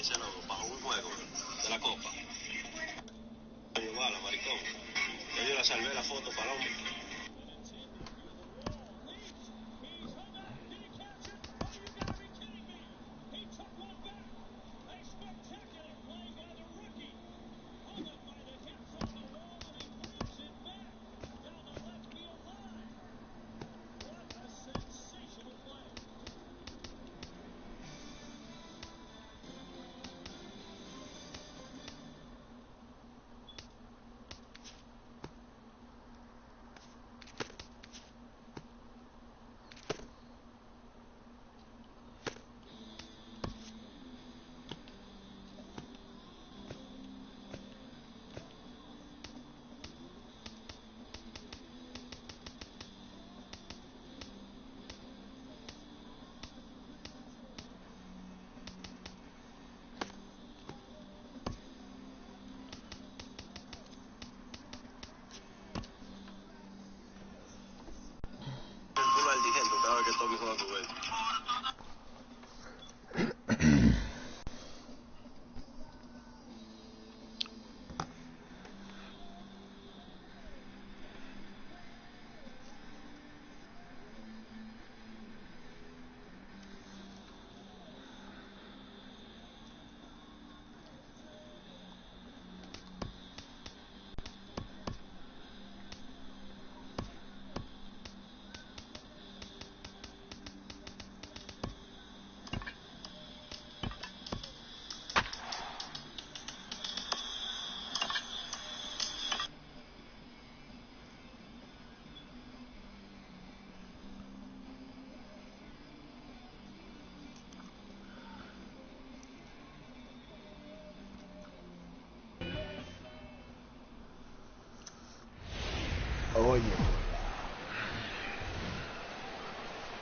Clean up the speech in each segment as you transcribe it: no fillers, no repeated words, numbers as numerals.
ese loco para un juego de la Copa. Igual, maricón. Yo la salvé la foto para el hombre. Que todo mi juego tu vez. Oh, yeah.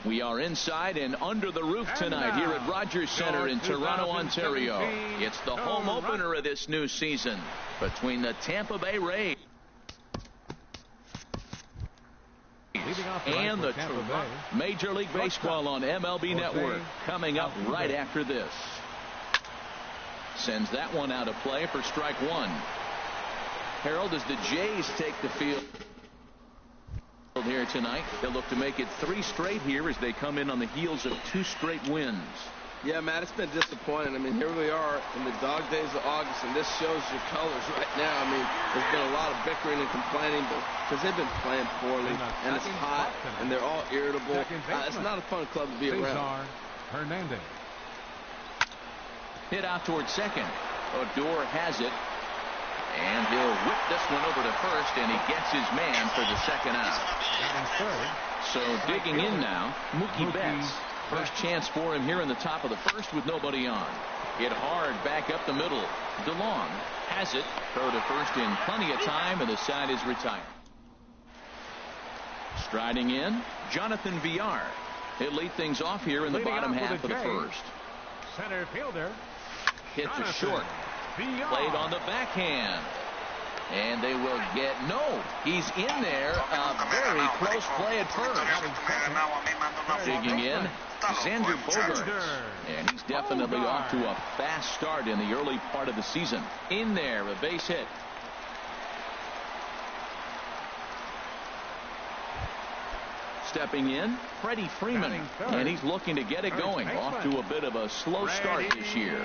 We are inside and under the roof tonight here at Rogers Center in Toronto, Ontario. It's the home opener of this new season between the Tampa Bay Rays and the Major League Baseball on MLB Network coming up right after this. Sends that one out of play for strike one. Harold, as the Jays take the field here tonight, they'll look to make it 3 straight here as they come in on the heels of 2 straight wins. Yeah, Matt, it's been disappointing. I mean, here we are in the dog days of August, and this shows your colors right now. I mean, there's been a lot of bickering and complaining because they've been playing poorly, and it's hot, and they're all irritable. It's not a fun club to be around. Hernandez. Hit out towards second. Odor has it. And he'll whip this one over to first, and he gets his man for the second out. So digging in now, Mookie Betts. First chance for him here in the top of the first with nobody on. Hit hard back up the middle. DeLong has it. Throw to first in plenty of time, and the side is retired. Striding in, Jonathan Villar. He'll lead things off here in the bottom half of the first. Center fielder. Hit to short. Played on the backhand. And they will get no. He's in there. A very close play at first. Digging in, Xander Bogaerts. And he's definitely off to a fast start in the early part of the season. In there, a base hit. Stepping in, Freddie Freeman. And he's looking to get it going. Off to a bit of a slow start this year.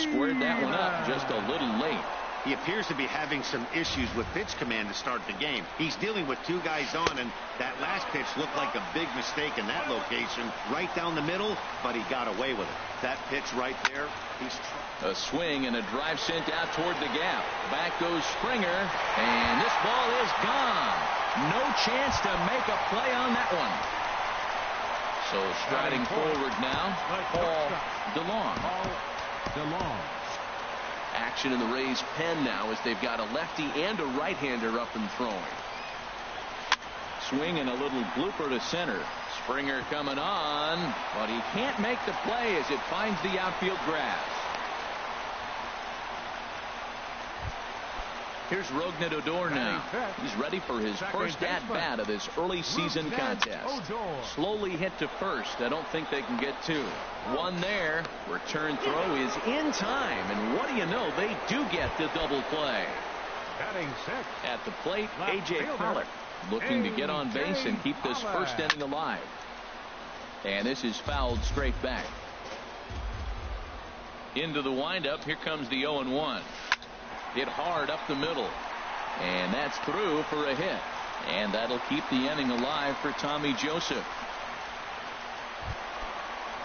Squared that one up just a little late. He appears to be having some issues with pitch command to start the game. He's dealing with 2 guys on, and that last pitch looked like a big mistake in that location. Right down the middle, but he got away with it. That pitch right there, a swing and a drive sent out toward the gap. Back goes Springer, and this ball is gone. No chance to make a play on that one. So striding forward now, Paul DeLong. Action in the Rays' pen now as they've got a lefty and a right-hander up and throwing. Swing and a little blooper to center. Springer coming on, but he can't make the play as it finds the outfield grass. Here's Odor now. He's ready for his first at-bat of this early season contest. Slowly hit to first. I don't think they can get two. One there. Return throw is in time. And what do you know? They do get the double play. At the plate, A.J. Pollock looking to get on base and keep this first inning alive. And this is fouled straight back. Into the windup. Here comes the 0-1. Hit hard up the middle. And that's through for a hit. And that'll keep the inning alive for Tommy Joseph.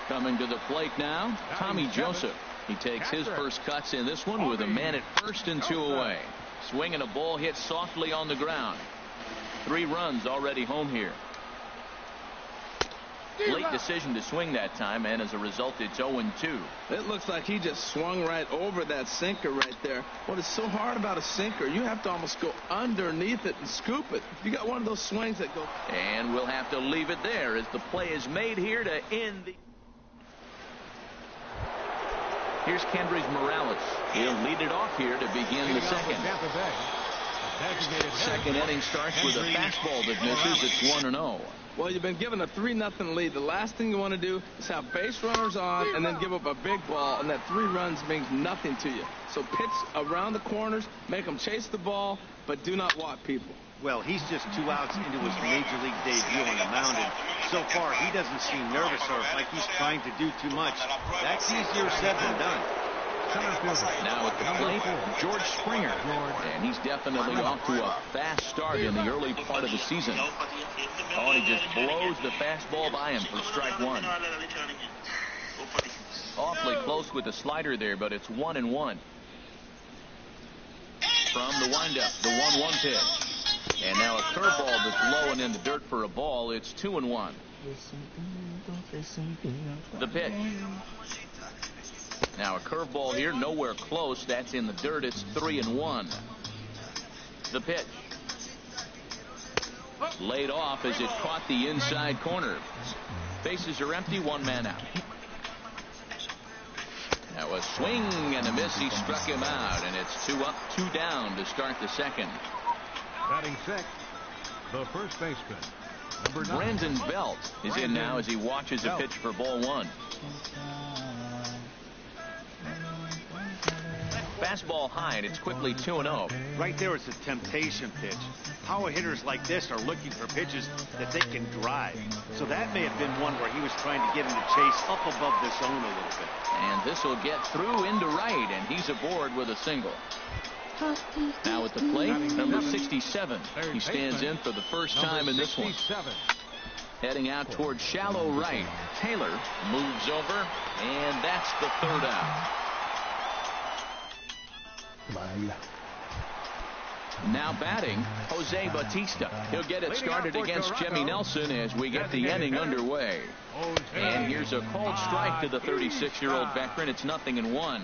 Coming to the plate now, Tommy Joseph. He takes his first cuts in this one with a man at first and 2 away. Swinging a ball hit softly on the ground. 3 runs already home here. Late decision to swing that time, and as a result, it's 0-2. It looks like he just swung right over that sinker right there. What is so hard about a sinker, you have to almost go underneath it and scoop it. You got one of those swings that go. And we'll have to leave it there as the play is made here to end the. Here's Kendrys Morales. He'll lead it off here to begin the second. Second inning starts with a fastball that misses. It's 1-0. Well, you've been given a 3-0 lead. The last thing you want to do is have base runners on and then give up a big ball, and that 3 runs means nothing to you. So pitch around the corners, make them chase the ball, but do not walk people. Well, he's just 2 outs into his major league debut on the mound, and so far he doesn't seem nervous or like he's trying to do too much. That's easier said than done. Now at the plate, George Springer, and he's definitely off to a fast start in the early part of the season. Oh, he just blows the fastball by him for strike 1. Awfully close with the slider there, but it's 1-1. From the windup, the 1-1 pitch. And now a curveball that's low and in the dirt for a ball. It's 2-1. The pitch. Now a curveball here, nowhere close. That's in the dirt. It's 3-1. The pitch. Laid off as it caught the inside corner. Bases are empty, 1 man out. Now a swing and a miss. He struck him out, and it's 2 up, 2 down to start the second. Batting 6, the first baseman, number 9. Brandon Belt is in now as he watches a pitch for ball 1. Fastball high, and it's quickly 2-0. Right there, it's a temptation pitch. Power hitters like this are looking for pitches that they can drive. So that may have been one where he was trying to get him to chase up above the zone a little bit. And this will get through into right, and he's aboard with a single. Now at the plate, number 67. He stands in for the first time in this one. Heading out towards shallow right. Taylor moves over, and that's the 3rd out. Now batting, Jose Bautista. He'll get it started against Jimmy Nelson as we get the inning underway. And here's a called strike to the 36-year-old veteran. It's 0-1.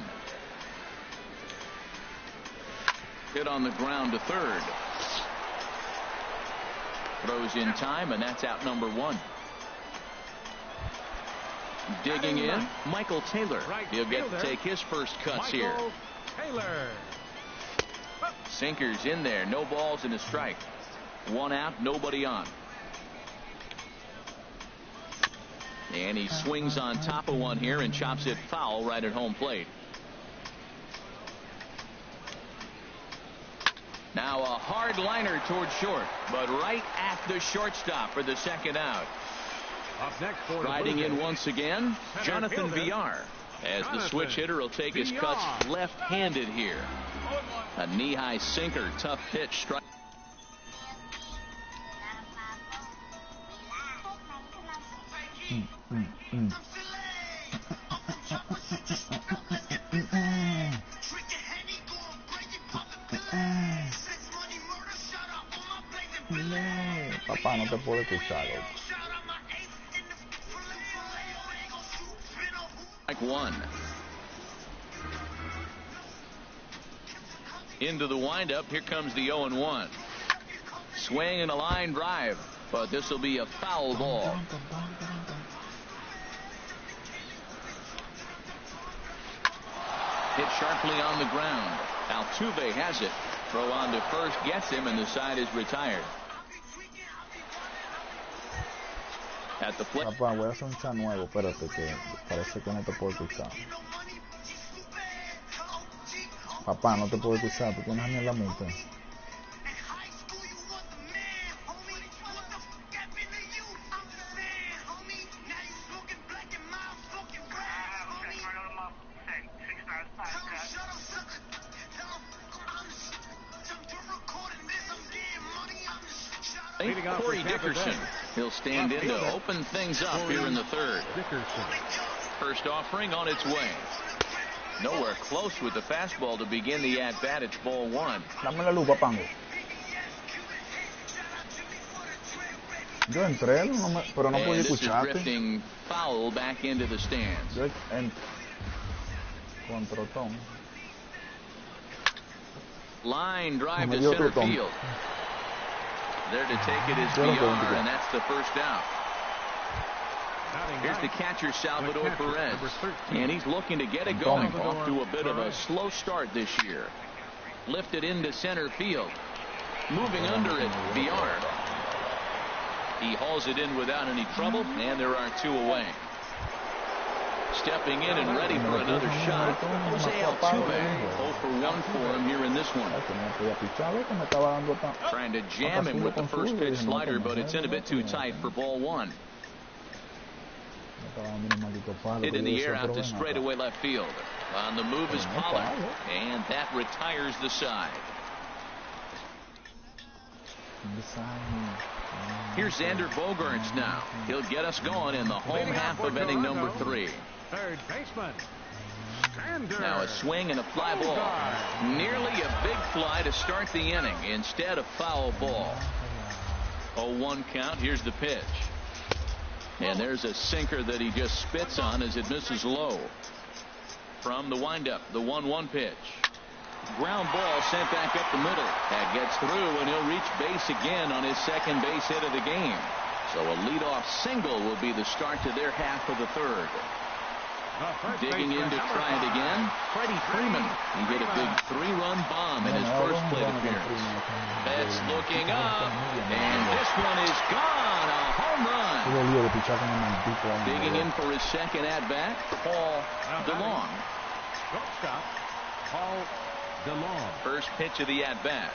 Hit on the ground to 3rd. Throws in time, and that's out number 1. Digging in, Michael Taylor. He'll get to take his first cuts here. Sinkers in there, no balls and a strike. 1 out, nobody on. And he swings on top of one here and chops it foul right at home plate. Now a hard liner towards short, but right at the shortstop for the 2nd out. Up next for riding in once again, Jonathan Villar, as the switch hitter will take his cuts left-handed here. A knee-high sinker, tough pitch, strike. Papá, no te puedo escuchar. Like 1. Into the windup. Here comes the 0-1. Swing and a line drive, but this will be a foul ball. Hit sharply on the ground. Altuve has it. Throw on to first gets him, and the side is retired. At the plate. Papá, voy a hacer un chat nuevo, espérate, que parece que no te puedo escuchar. Papá, no te puedo escuchar, tú tienes a mí en la mente. Corey Dickerson. He'll stand in to open things up here in the third. First offering on its way. Nowhere close with the fastball to begin the at-bat. It's ball one. Dame la lupa, Pango. Yo entré, pero no podía escucharte. Drifting foul back into the stands. Yo Controtón. Line drive to center field. There to take it is VR, and that's the first out. Here's the catcher, Salvador Perez, and he's looking to get it going. Off to a bit of a slow start this year. Lifted into center field. Moving under it, VR. He hauls it in without any trouble, and there are two away. Stepping in and ready for another shot, Jose Altuve. 0 for 1 for him here in this one. Trying to jam him with the first pitch slider, but it's in a bit too tight for ball one. Hit in the air out to straightaway left field. On the move is Pollard, and that retires the side. Here's Xander Bogaerts now. He'll get us going in the home half of inning number 3. Third baseman. Now a swing and a fly ball. Nearly a big fly to start the inning. Instead, a foul ball. 0-1 count. Here's the pitch. And there's a sinker that he just spits on as it misses low. From the windup, the 1-1 pitch. Ground ball sent back up the middle. That gets through, and he'll reach base again on his second base hit of the game. So a leadoff single will be the start to their half of the third. Digging in to try it again, Freddie Freeman. He hit a big 3-run bomb in his first plate appearance. Betts looking up, and this one is gone. A home run. Digging in for his second at-bat, Paul DeLong. Shortstop, Paul DeLong. First pitch of the at-bat.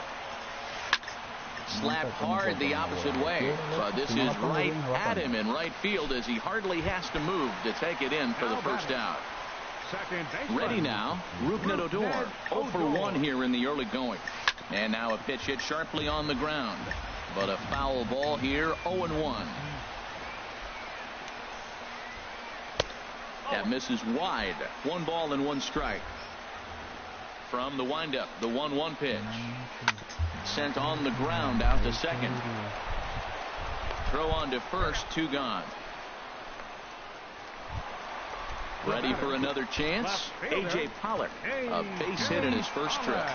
Slapped hard the opposite way, but this is right at him in right field as he hardly has to move to take it in for the first out. Ready now, Rougned Odor. 0 for 1 here in the early going. And now a pitch hit sharply on the ground, but a foul ball here. 0-1. That misses wide. 1 ball and 1 strike. From the windup, the 1-1 pitch. Sent on the ground out to second. Throw on to first, 2 gone. Ready for another chance. A.J. Pollock, a base hit in his first trip.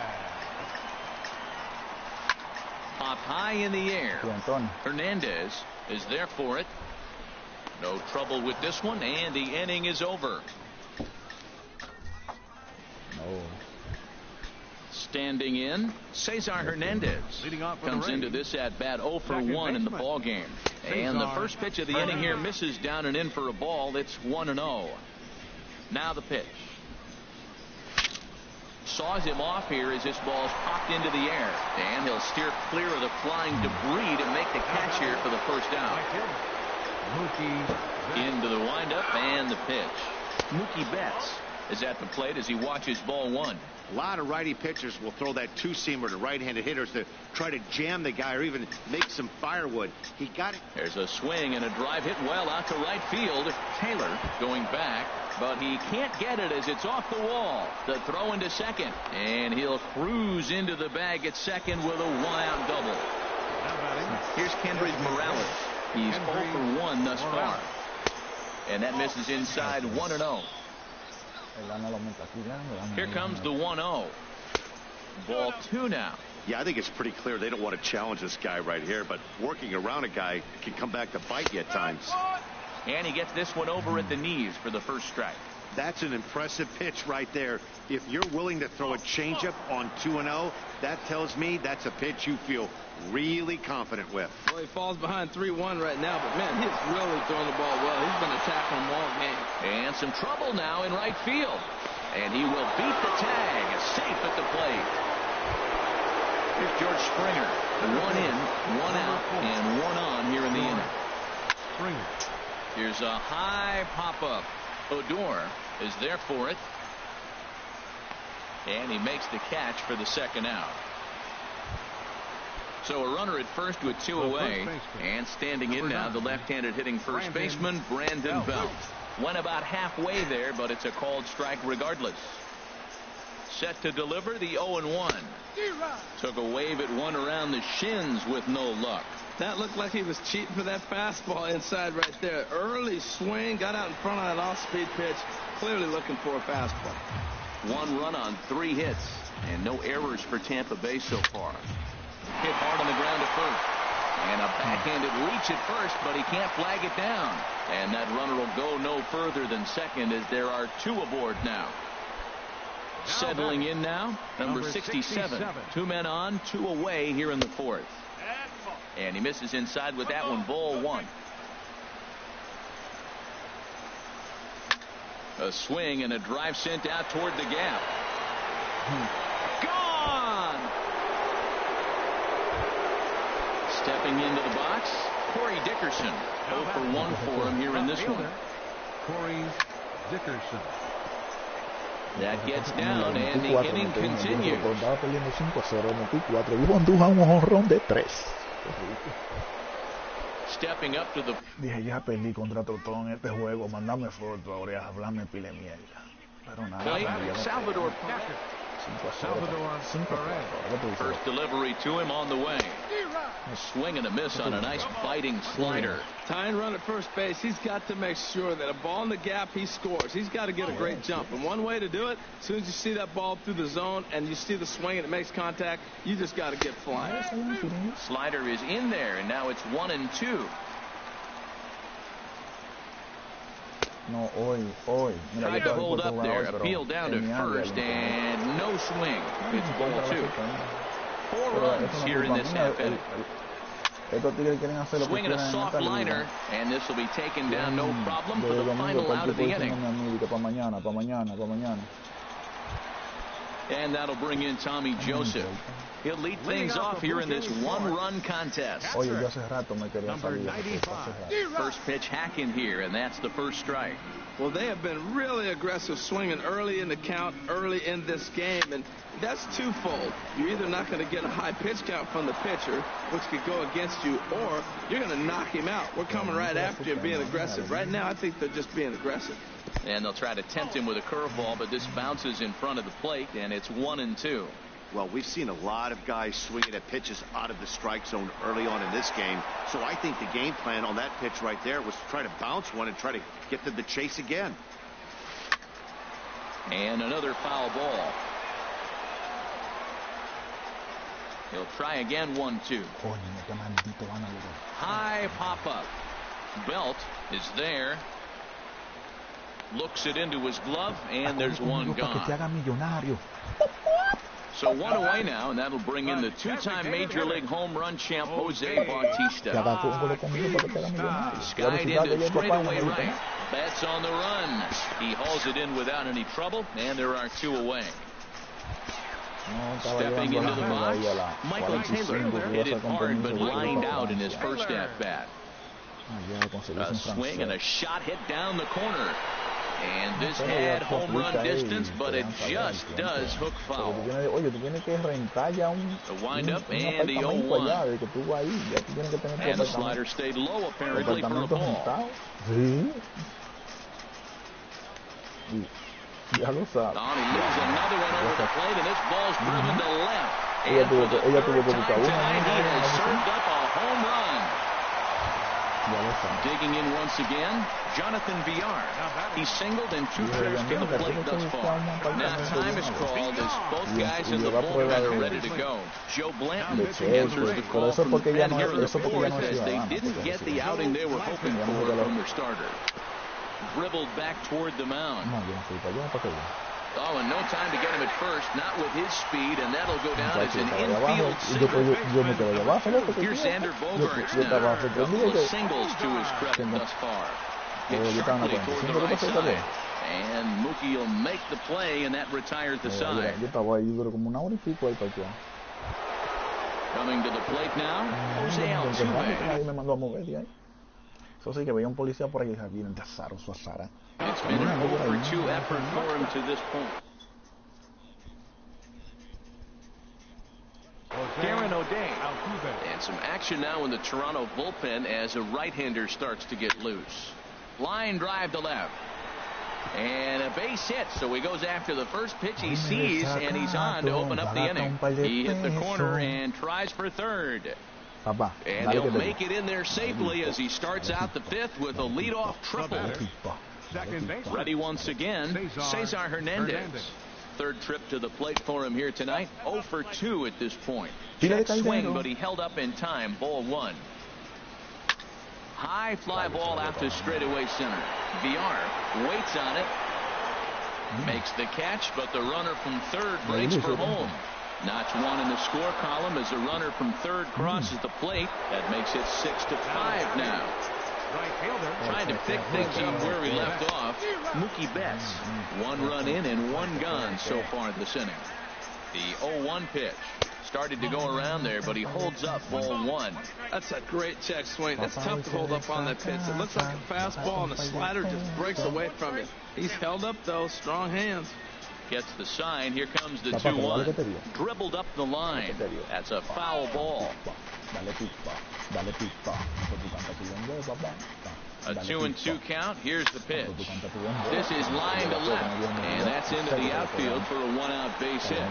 Popped high in the air. Hernandez is there for it. No trouble with this one, and the inning is over. Standing in, Cesar Hernandez comes into this at-bat 0 for 1 in the ball game. And the first pitch of the inning here misses down and in for a ball. It's 1-0. Now the pitch. Saws him off here as this ball's popped into the air. And he'll steer clear of the flying debris to make the catch here for the first out. Into the windup and the pitch. Mookie Betts is at the plate as he watches ball 1. A lot of righty pitchers will throw that two-seamer to right-handed hitters to try to jam the guy or even make some firewood. He got it. There's a swing and a drive hit well out to right field. Taylor going back, but he can't get it as it's off the wall. The throw into second, and he'll cruise into the bag at second with a 1-out double. Here's Kendrys Morales. He's 0 for 1 thus far, and that misses inside 1-0. Here comes the 1-0. Ball 2 now. Yeah, I think it's pretty clear they don't want to challenge this guy right here, but working around a guy can come back to bite you at times. And he gets this one over at the knees for the first strike. That's an impressive pitch right there. If you're willing to throw a changeup on 2-0, that tells me that's a pitch you feel really confident with. Well, he falls behind 3-1 right now, but man, he's really throwing the ball well. He's been attacking them all game. And some trouble now in right field. And he will beat the tag. Safe at the plate. Here's George Springer. 1 in, 1 out, and 1 on here in the inning. Springer. Here's a high pop-up. Odor is there for it. And he makes the catch for the second out. So a runner at first with 2 away. And standing in now, the left-handed hitting first baseman, Brandon Belt. Went about halfway there, but it's a called strike regardless. Set to deliver the 0-1. Took a wave at one around the shins with no luck. That looked like he was cheating for that fastball inside right there. Early swing, got out in front of that off-speed pitch. Clearly looking for a fastball. 1 run on 3 hits. And no errors for Tampa Bay so far. Hit hard on the ground to first. And a backhanded reach at first, but he can't flag it down. And that runner will go no further than second as there are 2 aboard now. Settling in now, number 67. 2 men on, 2 away here in the 4th. And he misses inside with that one, ball 1. A swing and a drive sent out toward the gap. Gone! Stepping into the box, Corey Dickerson. 0 for 1 for him here in this one. Corey Dickerson. That gets down, and the inning continues. Stepping up to the... Dije, ya perdí contra Totón en este juego. Mandame foto ahora, hablarme pile mierda. Pero nada. Salvador Parker. First delivery to him on the way. A swing and a miss on a nice biting slider. Tying run at first base. He's got to make sure that a ball in the gap, he scores. He's got to get a great jump. And one way to do it, as soon as you see that ball through the zone and you see the swing and it makes contact, you just got to get flying. Slider is in there, and now it's 1-2. No, hoy. Tried to hold up there, appeal down to first, and no swing. It's ball 2. 4 runs here in this half inning. Swinging a soft liner, and this will be taken down no problem for the final out of the inning. And that'll bring in Tommy Joseph. He'll lead things off here in this 1-run contest. First pitch hack in here, and that's the first strike. Well, they have been really aggressive swinging early in the count, early in this game, and that's twofold. You're either not going to get a high pitch count from the pitcher, which could go against you, or you're going to knock him out. We're coming right after you and being aggressive. Right now, I think they're just being aggressive. And they'll try to tempt him with a curveball, but this bounces in front of the plate, and it's 1-2. Well, we've seen a lot of guys swinging at pitches out of the strike zone early on in this game. So I think the game plan on that pitch right there was to try to bounce one and try to get to the chase again. And another foul ball. He'll try again, 1-2. High pop-up. Belt is there. Looks it into his glove, and there's one gone. So 1 away now, and that'll bring in the 2-time Major League home run champ Jose Bautista. Skied into straightaway right. Bats on the run. He hauls it in without any trouble, and there are 2 away. Stepping into the box, Michael Taylor hit it hard but lined out in his first at-bat. A swing and a shot hit down the corner. And this had home run distance, but it just does hook foul. The windup and the 0-1. And the slider stayed low apparently for a ball. He leaves another one over the plate, and this ball's driven to left. And for the third time tonight, he has served up a home run. Digging in once again, Jonathan Villar. He singled and 2 trips to the plate thus far. Now time is called as both guys in the bullpen are ready to go. Joe Blanton answers the call from the pen here in the 4th as they didn't get the outing they were hoping for from their starter. dribbled back toward the mound. No, yo no fui para allá, ¿para qué? Oh, and no time to get him at first, not with his speed, and that'll go down as an Yo infield single. me quedo allá abajo, loco. Here's Xander Bogaerts Yo estaba now. A couple sorprendido of que... singles to his credit thus far. Hit yo estaba en la sharply toward the 45, ¿qué right pasó también? side. And Mookie will make the play, and that retires the side. Yo estaba ahí, duró como una hora y pico ahí para allá. Coming to the plate now, Jose Altuve. Nadie me mandó a mover de ahí. Eso sí que veía un policía por ahí, vienen de azar o su azara. It's been an 0-for-2 effort for him to this point. Darren O'Day. And some action now in the Toronto bullpen as a right-hander starts to get loose. Line drive to left. And a base hit, so he goes after the first pitch he sees, and he's on to open up the inning. He hit the corner and tries for third. And he'll make it in there safely as he starts out the fifth with a leadoff triple. Ready once again, Cesar Hernandez. Third trip to the plate for him here tonight. 0-for-2 at this point. Check swing, but he held up in time. Ball one. High fly ball out to straightaway center. Villar waits on it. Makes the catch, but the runner from third breaks for home. Notch one in the score column as the runner from third crosses the plate. That makes it 6-5 now. Trying to pick things up where we left off. Mookie Betts. One run in and one gone so far this inning. The 0-1 pitch. Started to go around there, but he holds up ball one. That's a great check swing. That's tough to hold up on that pitch. It looks like a fastball, and the slider just breaks away from it. He's held up, though. Strong hands. Gets the sign. Here comes the 2-1. Dribbled up the line. That's a foul ball. A 2-2 count. Here's the pitch. This is line to left, and that's into the outfield for a one-out base hit.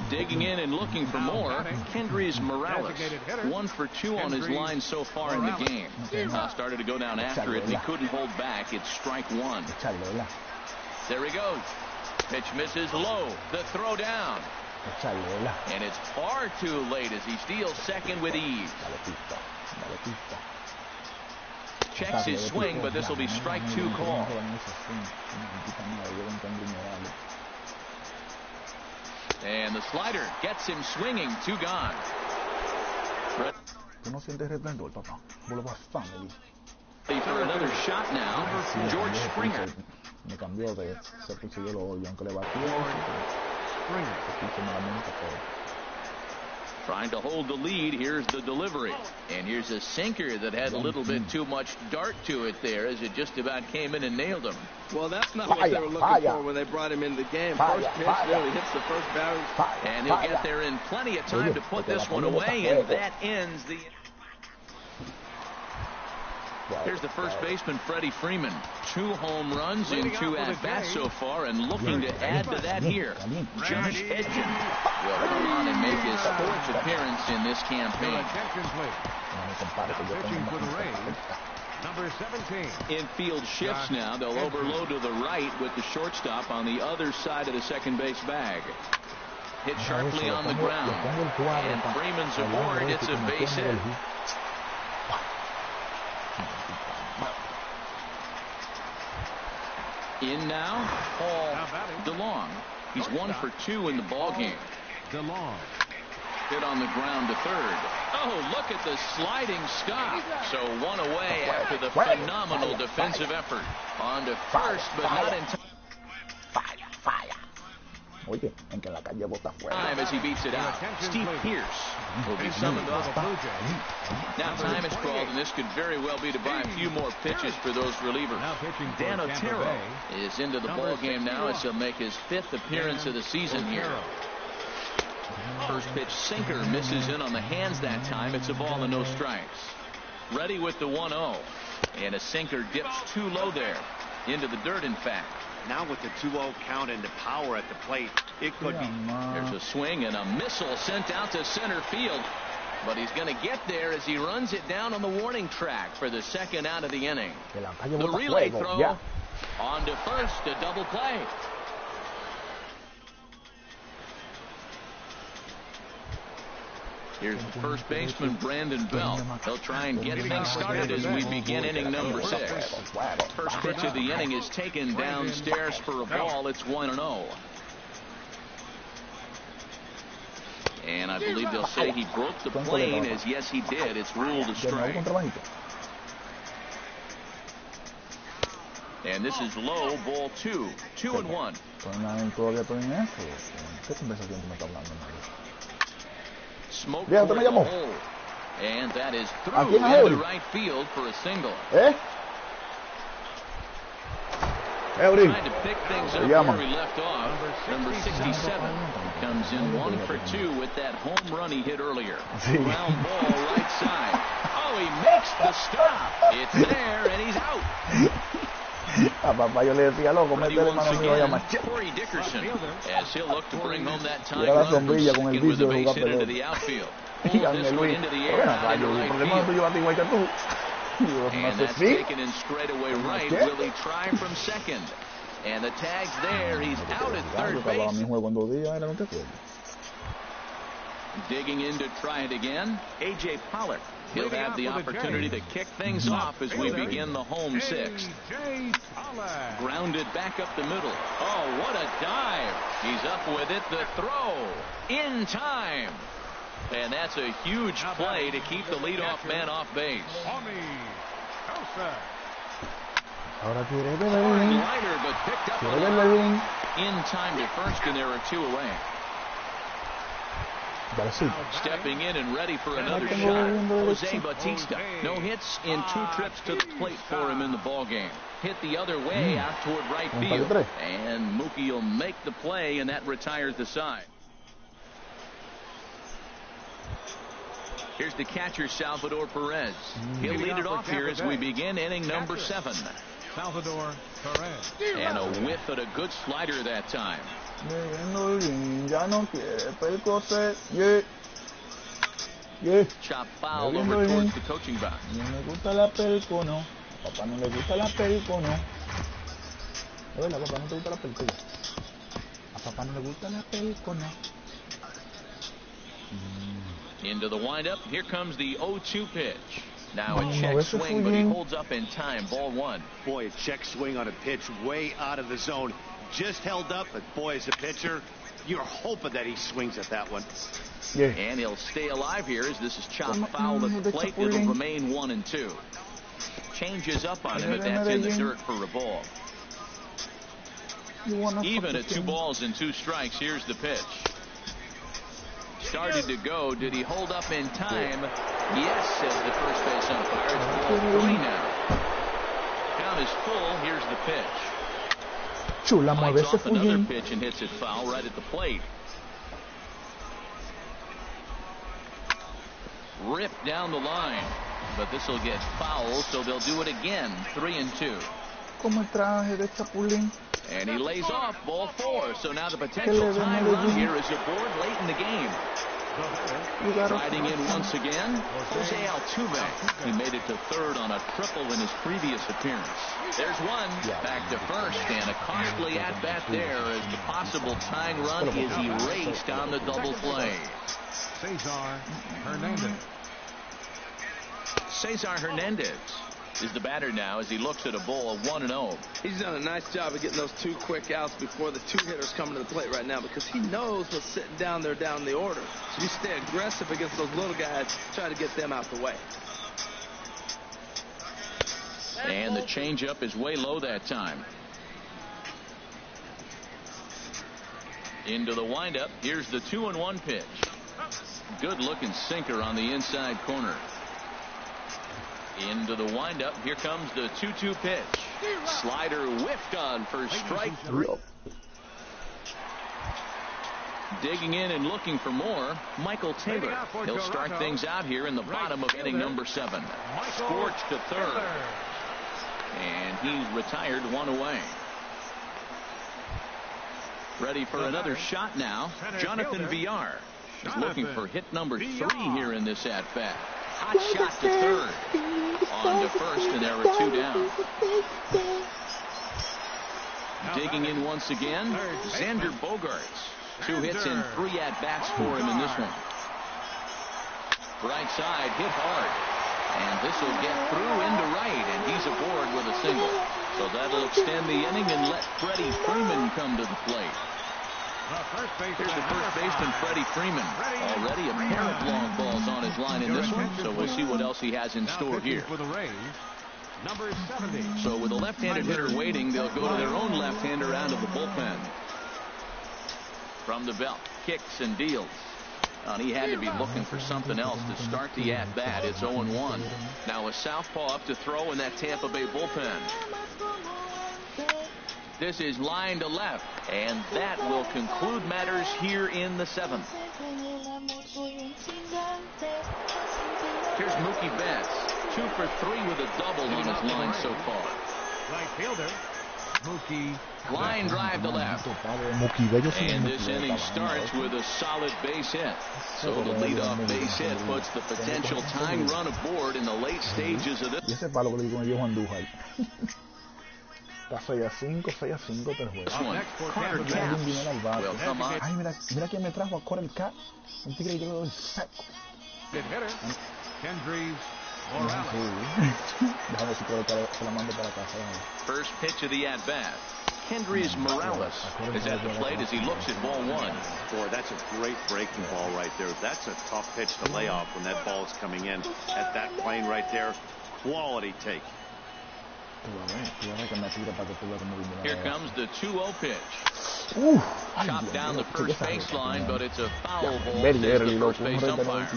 Digging in and looking for more, Kendrys Morales. 1-for-2 on his line so far in the game. Started to go down after it, and he couldn't hold back. It's strike one. There he goes. Pitch misses low. The throw down. And it's far too late as he steals second with ease. Checks his swing, but this will be strike two call. And the slider gets him swinging. Two gone. For another shot now, George Springer. Trying to hold the lead. Here's the delivery. And here's a sinker that had a little bit too much dart to it there as it just about came in and nailed him. Well, that's not what they were looking for when they brought him into the game. First pitch really hits the first boundary. And he'll get there in plenty of time to put this one away, and that ends the... Here's the first baseman, Freddie Freeman. 2 home runs in 2 at-bats so far, and looking to add to that here. Josh Edgen will come on and make his 4th appearance in this campaign. Number 17. Infield shifts now. They'll overload to the right with the shortstop on the other side of the second base bag. Hit sharply on the ground. And Freeman's aboard. It's a base hit. In now, Paul DeLong. He's 1-for-2 in the ballgame. DeLong. Hit on the ground to third. Oh, look at the sliding stop. So one away after the phenomenal defensive effort. On to first, but not in time. Time as he beats it out. Steve Pearce will be summoned off. Now time is called, and this could very well be to buy a few more pitches for those relievers. Dan Otero is into the ball game now as he'll make his 5th appearance of the season here. First pitch sinker misses in on the hands that time. It's a ball and no strikes. Ready with the 1-0. And a sinker dips too low there. Into the dirt, in fact. Now with the 2-0 count and the power at the plate, it could be. There's a swing and a missile sent out to center field. But he's going to get there as he runs it down on the warning track for the second out of the inning. The relay throw on to first, a double play. Here's first baseman Brandon Belt. He'll try and get things started as we begin inning number 6. First pitch of the inning is taken downstairs for a ball. It's 1-0. And I believe they'll say he broke the plane, as yes he did. It's ruled a strike. And this is low, ball 2. 2-1. Smoke toward the hole. And that is through into right field for a single. Trying to pick things up where he left off. Number 67 comes in 1 for 2 with that home run he hit earlier. Ground ball right side. Oh, he makes the stop. It's there, and he's out. A papá yo le decía, loco, métele mano mío a Machete. Corey Dickerson, as he'll look to bring home that tie run from second with the base hit into the outfield. Pulled this one into the air into right field. And that's taken in straightaway right. Will he try from second? And the tag's there. He's out at third base. Digging in to try it again, A.J. Pollock. He'll have the opportunity to kick things off as we begin the home 6th. Grounded back up the middle. Oh, what a dive. He's up with it. The throw in time. And that's a huge play to keep the leadoff man off base. Liner, but picked up in time to first, and there are 2 away. Stepping in and ready for another shot, Jose Bautista. No hits in 2 trips to the plate for him in the ballgame. Hit the other way out toward right field. And Mookie will make the play, and that retires the side. Here's the catcher, Salvador Perez. He'll lead it off here as we begin inning number 7. Salvador Perez. And a whiff at a good slider that time. Chop foul over towards the coaching box. Into the windup. Here comes the 0-2 pitch. Now a check swing, but he holds up in time. Ball 1. Boy, a check swing on a pitch way out of the zone. Just held up, but boy, as a pitcher, you're hoping that he swings at that one. Yeah. And he'll stay alive here as this is chopped foul at the plate. It'll remain 1-2. Changes up on him, but that's in the dirt for a ball. Even at 2 balls and 2 strikes. Here's the pitch. Started to go. Did he hold up in time? Yes, says the first base umpire. It's ball 3 now. Count is full. Here's the pitch. Lights off another pitch and hits it foul right at the plate. Ripped down the line, but this will get foul, so they'll do it again. 3-2. And he lays off. Ball 4. So now the potential tie run here is aboard late in the game. Riding in once again, Jose Altuve. He made it to third on a triple in his previous appearance. There's one. Back to first, and a costly at-bat there as the possible tying run is erased on the double play. Cesar Hernandez is the batter now as he looks at a ball of 1-0. He's done a nice job of getting those 2 quick outs before the 2 hitters come to the plate right now, because he knows what's sitting down there down the order. So you stay aggressive against those little guys, try to get them out the way. And the changeup is way low that time. Into the windup. Here's the 2-1 pitch. Good looking sinker on the inside corner. Into the windup. Here comes the 2-2 pitch. Slider whiffed on for strike 3. Digging in and looking for more, Michael Taylor. He'll start things out here in the bottom of inning number 7. Scorched to third. And he's retired 1 away. Ready for another shot now. Jonathan Villar is looking for hit number 3 here in this at-bat. Hot shot to third. On to first, and there are 2 down. Digging in once again, Xander Bogaerts. 2 hits and 3 at-bats for him in this one. Right side, hit hard. And this will get through into right, and he's aboard with a single. So that'll extend the inning and let Freddie Freeman come to the plate. Here's the first baseman, Freddie Freeman. Already a pair of long balls on his line in this one, so we'll see what else he has in store here. So with a left-handed hitter waiting, they'll go to their own left-hander out of the bullpen. From the belt, kicks and deals. And he had to be looking for something else to start the at-bat. It's 0-1. Now a southpaw up to throw in that Tampa Bay bullpen. This is line to left, and that will conclude matters here in the 7th. Here's Mookie Betts, 2 for 3 with a double on his line so far. Right fielder, Mookie. Line drive to left. And this inning starts with a solid base hit. So the leadoff base hit puts the potential tying run aboard in the late stages of this. This one, Carter Capps will come on. Ay, mira quién me trajo a Corel Cat. Un tigre que yo le doy seco. Good hitter, Kendrys Morales. Déjame si Corel Cat se la mando para casa. First pitch of the at-bat. Kendrys Morales is at the plate as he looks at ball 1. Boy, that's a great breaking ball right there. That's a tough pitch to lay off when that ball is coming in at that plane right there. Quality take. Here comes the 2-0 pitch. Chopped down the first baseline, but it's a foul ball. Says the first base umpire.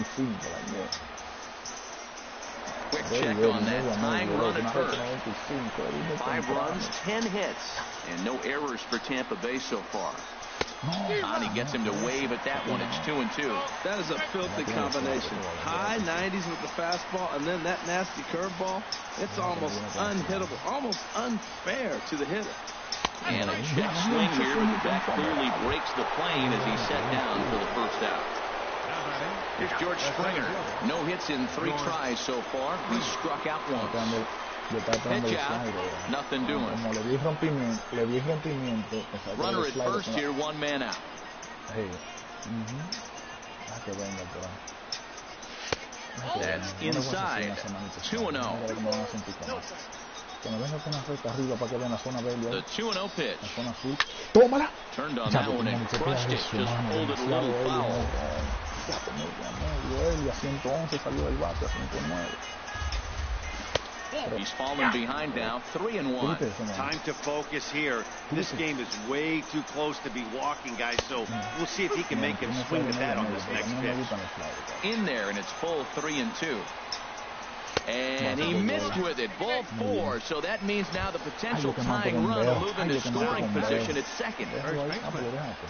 Quick check on that tying run at first. 5 runs, 10 hits, and no errors for Tampa Bay so far. And he gets him to wave at that one. It's 2-2. That is a filthy combination. High 90s with the fastball, and then that nasty curveball. It's almost unhittable, almost unfair to the hitter. And a check swing here, but the bat clearly breaks the plane as he's set down for the first out. Here's George Springer. No hits in 3 tries so far. He struck out once. Pitch out. Nothing doing. Runner at first here, 1 man out. That's inside. 2-0. The 2-0 pitch. Turned on that one and crushed it. Just pulled it a little foul. He's fallen behind now, 3-1. Time to focus here. This game is way too close to be walking, guys, so we'll see if he can make him swing the bat on this next pitch. In there, and it's full 3-2. And he missed with it. Ball 4, so that means now the potential tying run will move into scoring position at second.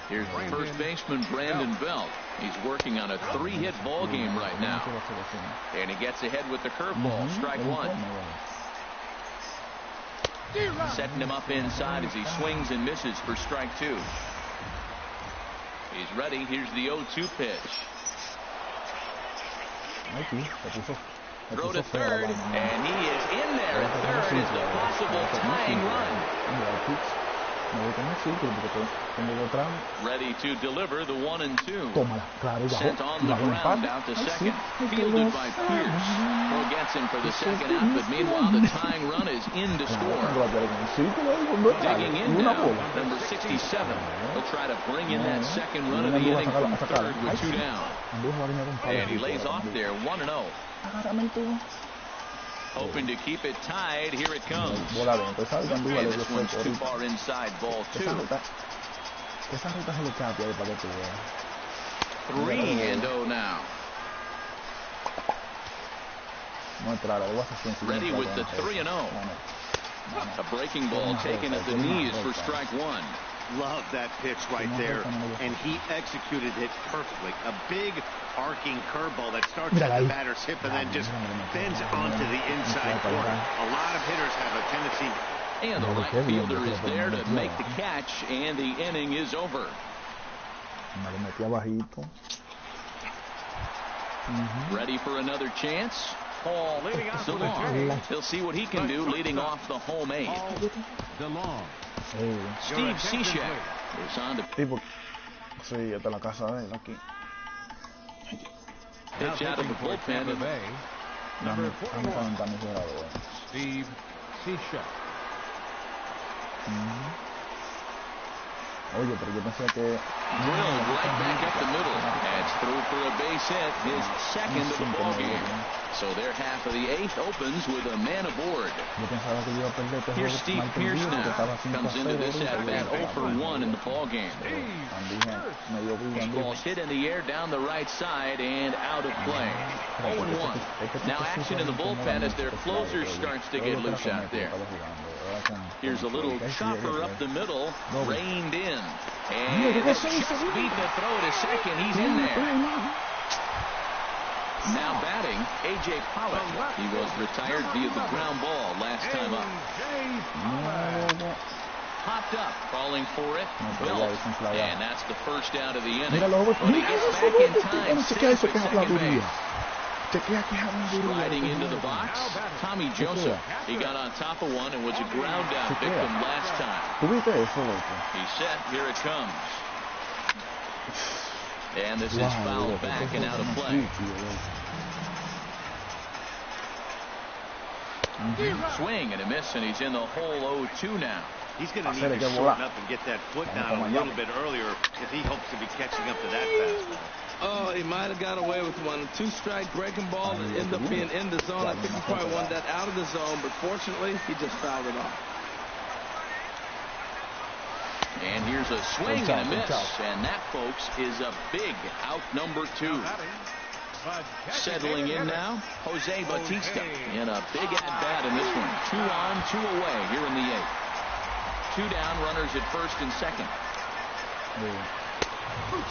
Here's the first baseman, Brandon Belt. He's working on a 3-hit ball game right now. And he gets ahead with the curveball, strike 1. Setting him up inside as he swings and misses for strike 2. He's ready. Here's the 0-2 pitch. Throw to third, and he is in there at third as the possible tying run. Ready to deliver the 1-2. Sent on the ground out to second. Fielded by Pierce. Who gets him for the second out, but meanwhile the tying run is in to score. Digging in now, number 67. He'll try to bring in that second run of the inning from third with 2 down. And he lays off there, 1-0. Hoping to keep it tied. Here it comes. And this one's too far inside, ball 2. 3-0 now. Ready with the 3-0. A breaking ball taken at the knees for strike 1. Love that pitch right there, and he executed it perfectly. A big arcing curveball that starts at the batter's hip and then just bends onto the inside corner. A lot of hitters have a tendency. And the right fielder is there to make the catch, and the inning is over. Ready for another chance? Paul DeLong. He'll see what he can do leading off the home 8. Steve Cishek is on to... Sí, hasta la casa de él aquí. pitch out of the bullpen. Number 41, Steve Cishek. Oye, pero yo pensé que... Drilled right back up the middle. That's through for a base hit, his second of the ball game. So their half of the eighth opens with a man aboard. Here's Steve Pearce now. Comes into this at bat 0 for 1 in the ball game. This ball's hit in the air down the right side and out of play. 0-1. Now action in the bullpen as their closer starts to get loose out there. Here's a little chopper up the middle, reined in. And just beat the throw to second. He's in there. Now batting, A.J. Pollock. He was retired via the ground ball last time up. Popped up, calling for it. Belt. And that's the first out of the inning. But he gets back in time. Safe at second base. Sliding into the box, Tommy Joseph. He got on top of one and was a ground out victim last time. He's set. Here it comes. And this is fouled back and out of play. Swing and a miss, and he's in the hole 0-2 now. He's going to need to shorten up and get that foot down a little bit earlier if he hopes to be catching up to that fastball. Oh, he might have got away with one. 2-strike breaking ball that ended up being in the zone. I think he probably wanted that out of the zone, but fortunately, he just fouled it off. And here's a swing and a miss, and that, folks, is a big out number 2. Settling in now, Jose Bautista in a big at-bat in this one. 2 on, 2 away here in the 8th. 2 down, runners at first and second.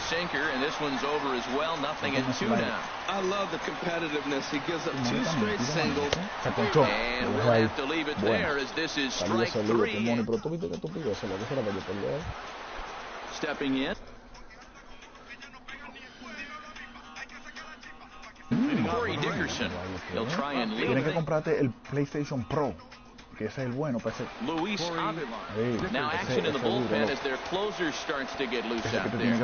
Sinker, and this one's over as well. Nothing and 2 down. I love the competitiveness. He gives up 2 straight singles. And we'll have to leave it there as this is strike 3. Stepping in. Corey Dickerson. He'll try and lead. Tienes que comprarte el PlayStation Pro, que ese es el bueno para ese. Luis Avilan. Now action in the bullpen as their closer starts to get loose out there.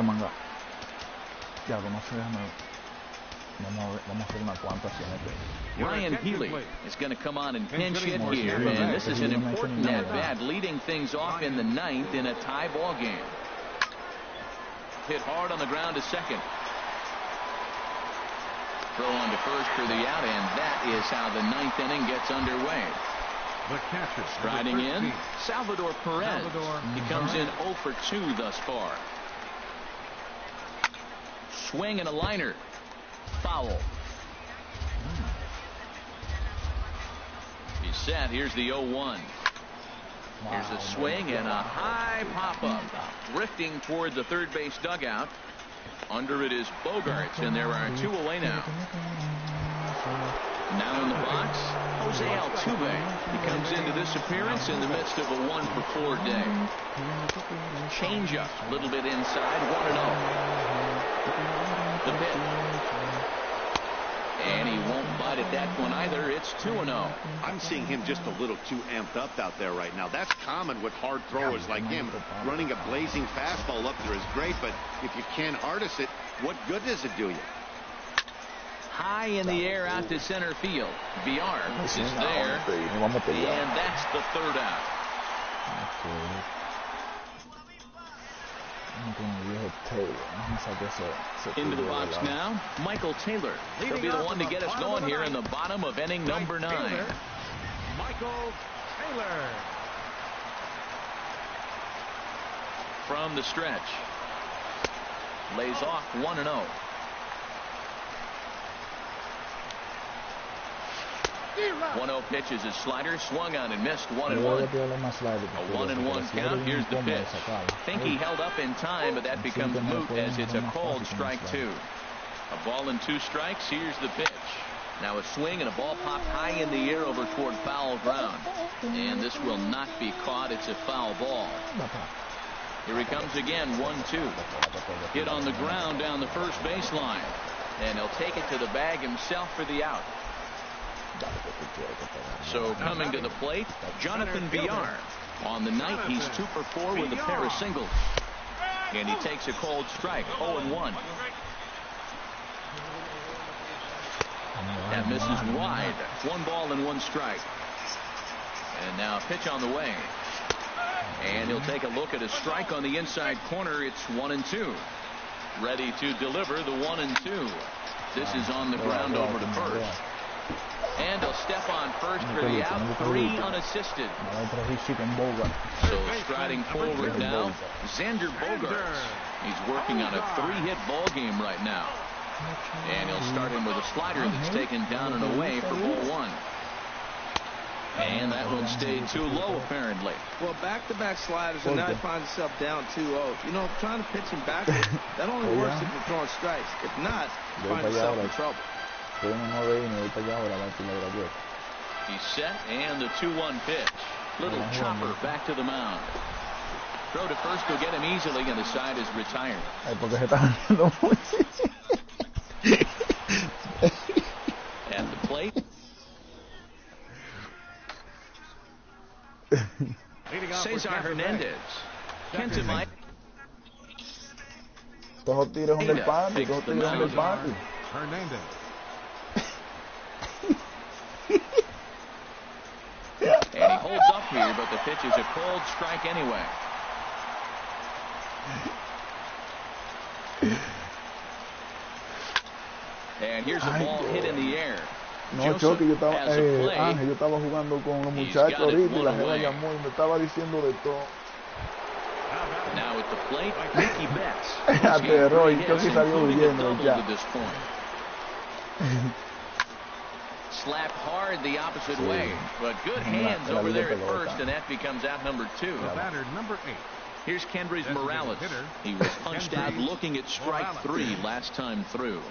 Ya, no sé, vamos a hacer una cuanta así. Ryan Healy is going to come on and pinch hit here, and this is an important at-bat, leading things off in the 9th in a tie ball game. Hit hard on the ground to second. Throw on to first for the out, and that is how the 9th inning gets underway. The catcher striding in, Salvador Perez. He comes in 0 for 2 thus far. Swing and a liner. Foul. He's set. Here's the 0-1. Here's a swing and a high pop-up. Drifting toward the third base dugout. Under it is Bogarts, and there are 2 away now. Now in the box, Jose Altuve. He comes into this appearance in the midst of a 1 for 4 day. Change-up, a little bit inside, 1-0. The pitch. And he won't bite at that one either. It's 2-0. I'm seeing him just a little too amped up out there right now. That's common with hard throwers like him. Running a blazing fastball up there is great, but if you can't harness it, what good does it do you? High in the air out to center field. Villar is there, and that's the 3rd out. Into the box now, Michael Taylor. He'll be the one to get us going here in the bottom of inning number 9. Michael Taylor. From the stretch. Lays off 1-0. 1-0 pitch is a slider, swung on and missed. 1-1. A 1-1 count. Here's the pitch. Think he held up in time, but that becomes moot as it's a called strike 2. A ball and 2 strikes. Here's the pitch. Now a swing and a ball popped high in the air over toward foul ground. And this will not be caught. It's a foul ball. Here he comes again, 1-2. Hit on the ground down the first baseline. And he'll take it to the bag himself for the out. So coming to the plate, Jonathan Villar. On the night, he's 2 for 4 with a pair of singles. And he takes a cold strike, 0-1. That misses wide. 1 ball and 1 strike. And now a pitch on the way. And he'll take a look at a strike on the inside corner. It's 1-2. Ready to deliver the 1-2. This is on the ground over to first. And he'll step on first for the out. 3 unassisted. So striding forward now, Xander Bogaerts. He's working on a 3-hit ball game right now. And he'll start him with a slider that's taken down and away for ball 1. And that one stayed too low, apparently. Well, back-to-back sliders, and now he finds himself down 2-0. You know, trying to pitch him backwards, that only works if you're throwing strikes. If not, you find yourself in trouble. He's set, and the 2-1 pitch. Little chopper back to the mound. Throw to first will get him easily, and the side is retired. At the plate. Cesar Hernandez. Kenton Mike. Todos tiros del party. Todos tiros del party. Hernandez. And he holds up here, but the pitch is a cold strike anyway. And here's a ball hit in the air. No, Choque, yo estaba, Ángel, yo estaba jugando con los muchachos ahorita y la jefa llamó y me estaba diciendo de todo. Now at the plate, Mookie Betts. Aterró y Choque salió huyendo ya. Slapped hard the opposite way, but good hands over there at first, and that becomes out number 2. The batter, number 8. Here's Kendrys Morales. He was punched out looking at strike 3 last time through.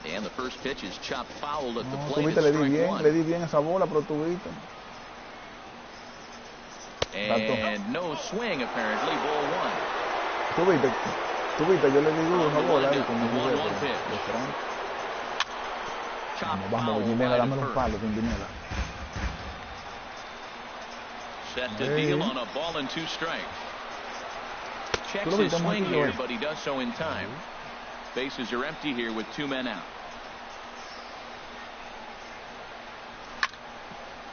And the first pitch is chopped foul at the plate. Le di bien esa bola, pero tuviste. And no swing apparently, ball 1. Tuviste, yo le digo una bola ahí con the 1-1 pitch. Vamos, Dinela, dame los palos, Dinela. Set to deal on a ball and 2 strikes. Checks his swing here, but he does so in time. Bases are empty here with 2 men out.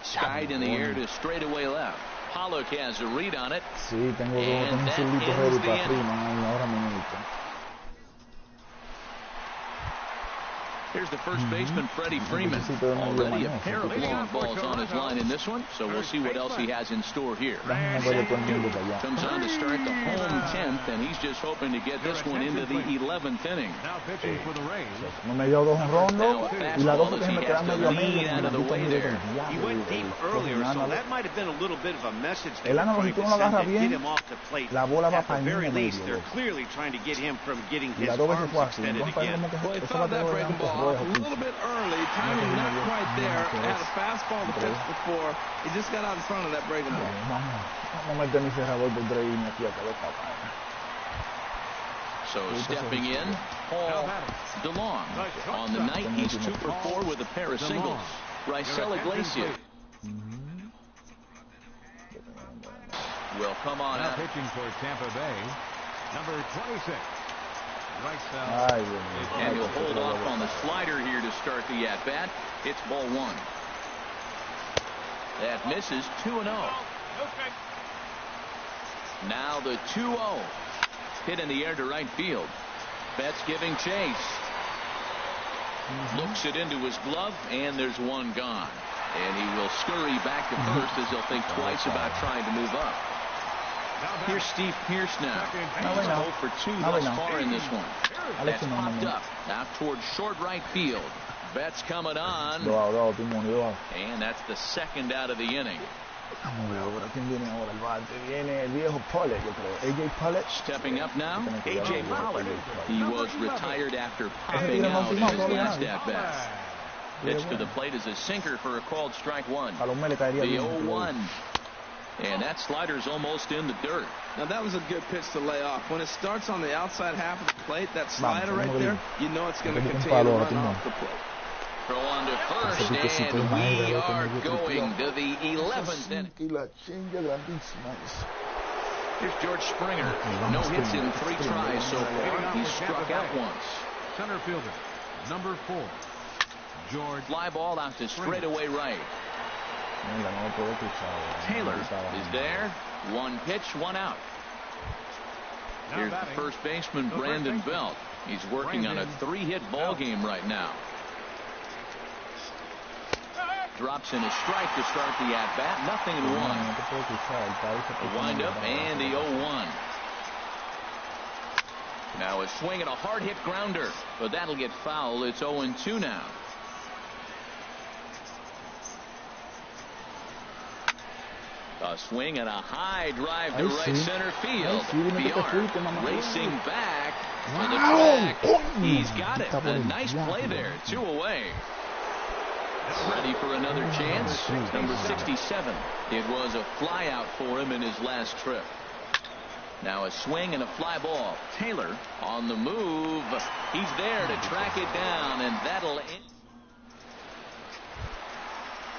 Skied in the air to straightaway left. Pollock has a read on it. Sí, tengo un zurdito ready para prima ahora mismo. Here's the first baseman, Freddie Freeman. Already a pair of long balls on his line in this one, so we'll see what else he has in store here. Comes on to start the home 10th, and he's just hoping to get this one into the 11th inning. Now pitching for the Rays. No me dio 2 honrones y la dos que me quedan medio out of the way there. He went deep earlier, so that might have been a little bit of a message they El were ano, trying si tú to no lo send agarras to get bien, him off the plate. la bola va At para the el very medio. least, they're clearly trying to get him from getting Y his la dos veces arms fue así. extended again. Well, he found that breaking ball a little bit early. Timing not quite there. Had a fastball to pitch before. He just got out in front of that breaking ball. Vamos a meter mi cerrador por 3 y aquí a cabeza. So stepping in, Paul DeLong. On the night, he's 2 for 4 with a pair of singles. Raisel Iglesias will come on now out. pitching for Tampa Bay, number 26. And he'll hold off on the slider here to start the at-bat. It's ball 1. That misses 2-0. Now the 2-0. Hit in the air to right field. Betts giving chase. Looks it into his glove, and there's one gone. And he will scurry back to first as he'll think twice about trying to move up. Here's Steve Pearce now. He's 0 for 2 thus far in this one. That's popped up. Now towards short right field. Betts coming on. And that's the second out of the inning. Stepping up now, A.J. Pollard. He was retired after popping out in his last at-bat. Pitch to the plate is a sinker for a called strike 1. The 0-1. And that slider's almost in the dirt. Now that was a good pitch to lay off. When it starts on the outside half of the plate, that slider right there, you know it's going to continue to run off the plate. Throw on to first, and we are going to the 11th inning. Here's George Springer. No hits in 3 tries so far. He's struck out once. center fielder, number 4, George. Fly ball out to straightaway right. Taylor is there. One pitch, one out. Here's the first baseman, Brandon Belt. He's working on a 3-hit ball game right now. Drops in a strike to start the at-bat. Nothing in one. A windup and the 0-1. Now a swing and a hard hit grounder, but that'll get foul. It's 0-2 now. A swing and a high drive to right center field. Bjorn racing back for the track. He's got it. A nice play there. 2 away. Ready for another chance. Number 67. It was a fly out for him in his last trip. Now a swing and a fly ball. Taylor on the move. He's there to track it down,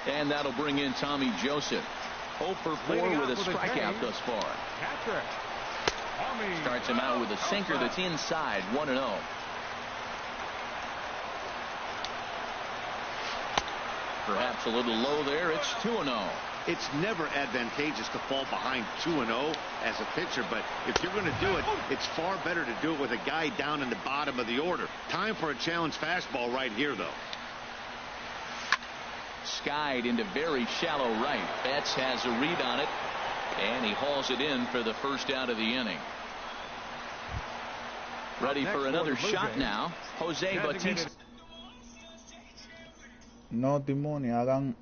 and that'll bring in Tommy Joseph. 0 for 4 with a strikeout thus far. Starts him out with a sinker that's inside. 1-0. Perhaps a little low there. It's 2-0. It's never advantageous to fall behind 2-0 as a pitcher, but if you're going to do it, it's far better to do it with a guy down in the bottom of the order. Time for a challenge fastball right here, though. Skied into very shallow right. Betts has a read on it, and he hauls it in for the first out of the inning. Ready for another shot now. Jose Bautista. No, Timoni, hagan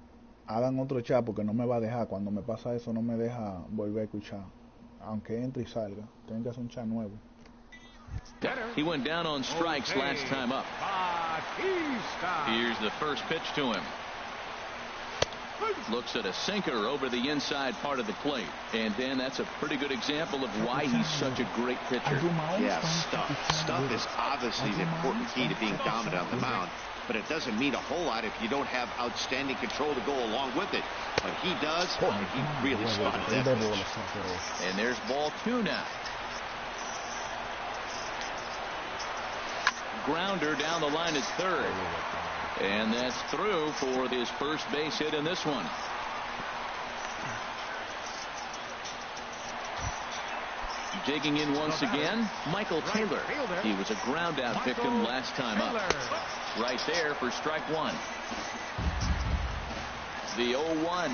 otro chat porque no me va a dejar. Cuando me pasa eso no me deja volver a escuchar. Aunque entre y salga. Tengo que hacer un chat nuevo. He went down on strikes last time up. Here's the first pitch to him. Looks at a sinker over the inside part of the plate. And then that's a pretty good example of why he's such a great pitcher. Yeah, stuff is obviously an important key to being dominant on the mound. But it doesn't mean a whole lot if you don't have outstanding control to go along with it. But he does, and he really spotted that pitch. And there's ball 2 now. Grounder down the line at third. And that's through for his first base hit in this one. Digging in once again, Michael Taylor. He was a ground out victim last time up. Right there for strike 1. The 0-1.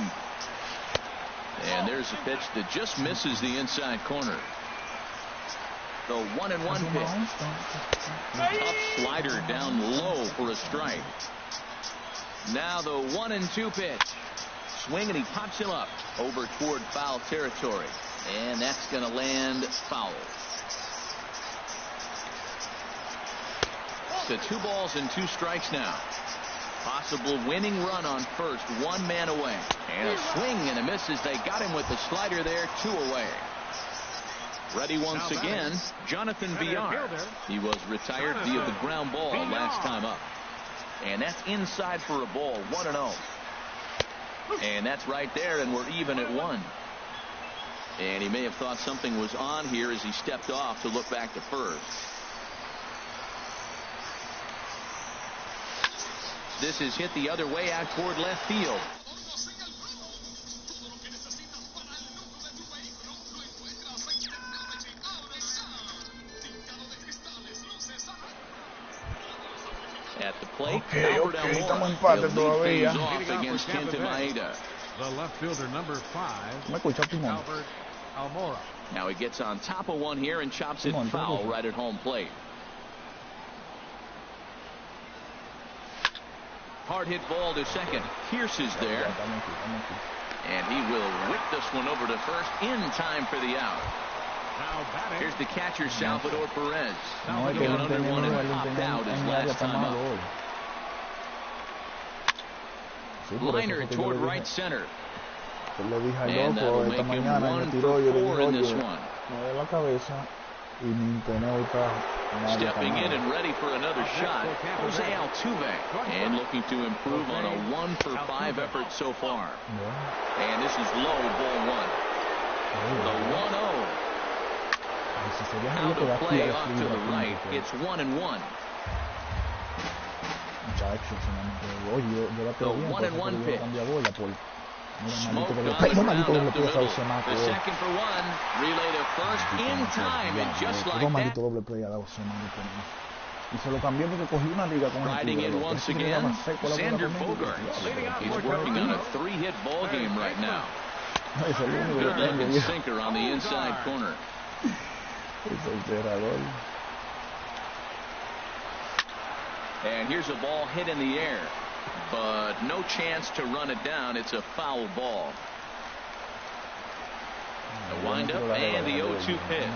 And there's a pitch that just misses the inside corner. The 1-1 pitch. Up slider down low for a strike. Now the 1-2 pitch. Swing and he pops him up over toward foul territory. And that's going to land foul. So 2 balls and 2 strikes now. Possible winning run on first. 1 man away. And a swing and a miss as they got him with the slider there. 2 away. Ready once again, Jonathan Villar. He was retired via the ground ball last time up. And that's inside for a ball. 1-0. And that's right there, and we're even at 1. And he may have thought something was on here as he stepped off to look back to first. This is hit the other way out toward left field. At the plate, Albert Almora. He'll lead things off against Kenta Maeda. The left fielder, number 5, Albert Almora. Now he gets on top of one here and chops it foul right at home plate. Hard hit ball to second. Pierce is there. And he will whip this one over to first in time for the out. Here's the catcher, Salvador Perez. He got under one and popped out his last time up. Liner toward right center. And that'll make him 1 for 4 in this one. Stepping in and ready for another shot, Jose Altuve. And looking to improve on a 1 for 5 effort so far. And this is low, ball 1. The 1-0. Out of play off to the right. It's 1-1. The 1-1 pitch. Smoke on the ground up the middle. The second for one. Relay to first in time, and just like that. Riding in once again, Xander Bogaerts. He's working on a 3-hit ball game right now. Good looking sinker on the inside corner. And here's a ball hit in the air, but no chance to run it down. It's a foul ball. The windup and the 0-2 pitch.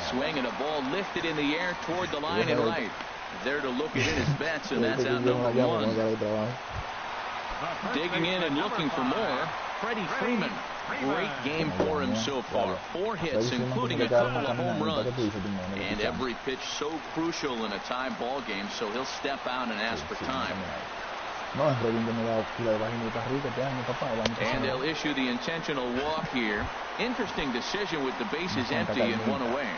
Swing and a ball lifted in the air toward the line and right. There to look at his bets, and that's out number one. Digging in and looking for more, Freddie Freeman. Great game for him so far. 4 hits, including a couple of home runs. And every pitch so crucial in a tie ball game, so he'll step out and ask for time. And they'll issue the intentional walk here. Interesting decision with the bases empty and 1 away.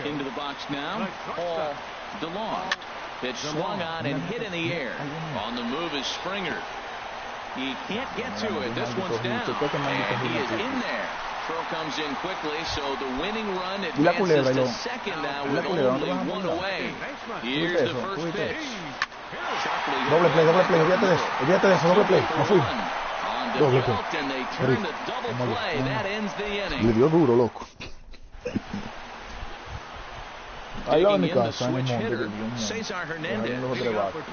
Into the box now, Paul DeLong. Pitch swung on and hit in the air. On the move is Springer. He can't get to it. This one's down. And he is in there. Throw comes in quickly, so the winning run advances to second now with only 1 away. Here's the first pitch. Doble play, olvídate de eso, doble play. No fui. Doble play. And they turn the double play. That ends the inning. Le dio duro, loco. Digging in the switch hitter, Cesar Hernandez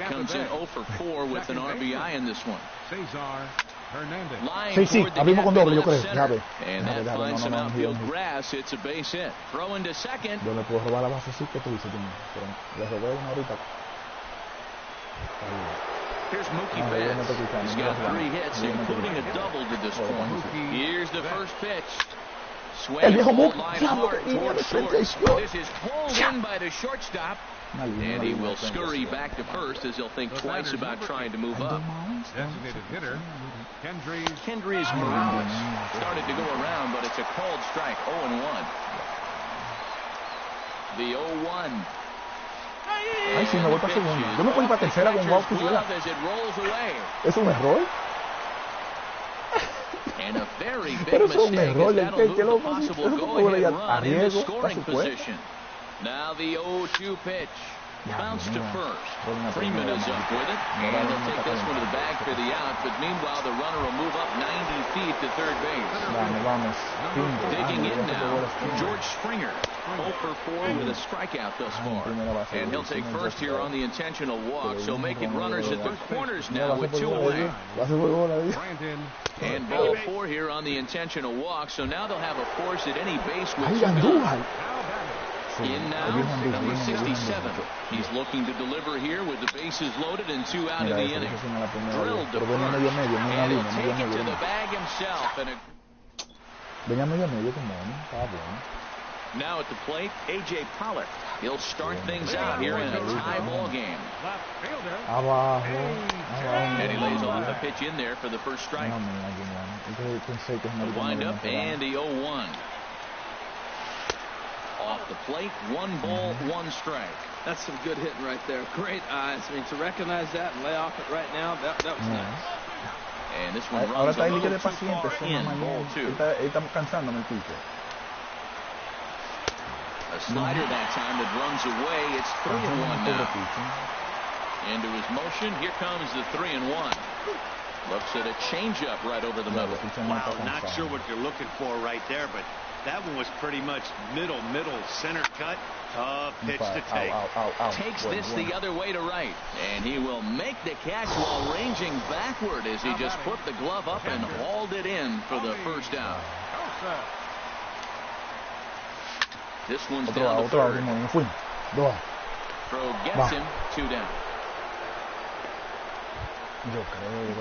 comes in 0 for 4 with an RBI in this one. Sí, abrimos con doble, yo creo. And that finds some outfield grass. It's a base hit. Throw into second. Yo le puedo robar la base sí que tú dices, pero le robé una ahorita. Here's Mookie Betts. He's got 3 hits, including a double to this point. Here's the first pitch. Swing line hard towards short. This is pulled in by the shortstop. And he will scurry back to first as he'll think twice about trying to move up. Designated hitter, Kendrys Morales started to go around, but it's a called strike. 0-1. The 0-1. Ay, si me voy para segunda. Yo me voy para tercera con Wow Fusiela. ¿Es un error? And a very big Pero es un mistake error. as that'll move the Eso possible no go-ahead puede run into arriesgo. scoring position. Now the 0-2 pitch. Bounce to first. Freeman is up with it, and he'll take this one to the bag for the out, but meanwhile the runner will move up 90 feet to third base. Digging in now, George Springer, 0 for 4 with a strikeout thus far. And he'll take first here on the intentional walk, so making runners at the corners now with 2 away. And ball 4 here on the intentional walk, so now they'll have a force at any base with 2 gone. In now, number 67. He's looking to deliver here with the bases loaded and 2 out of the inning. Drilled to first, and he'll take it to the bag himself. And now at the plate, A.J. Pollock. He'll start things out here in a tie ball game. And he lays off the pitch in there for the first strike. The windup and the 0-1. Off the plate, 1 ball, 1 strike. That's some good hitting right there. Great eyes. I mean, to recognize that and lay off it right now, that was nice. And this one runs a little too far in, ball 2. A slider that time that runs away. It's 3-1 now. Into his motion, here comes the 3-1. Looks at a changeup right over the middle. Wow, not sure what you're looking for right there, but that one was pretty much middle, center cut. Tough pitch to take. Takes this the other way to right. And he will make the catch while ranging backward as he just put the glove up and hauled it in for the first out. This one's down to third. Throw gets him, 2 down.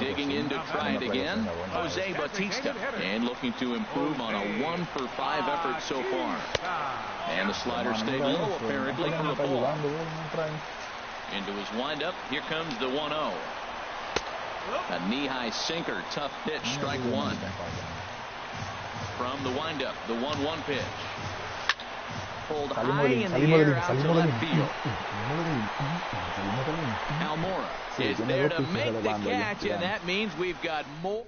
Digging in to try it again, Jose Bautista, and looking to improve on a 1 for 5 effort so far. And the slider stayed low apparently for the ball. Into his windup, here comes the 1-0. A knee-high sinker, tough pitch, strike 1. From the windup, the 1-1 pitch. pulled high in the air out to left field. Almora is there to make the catch, and that means we've got more.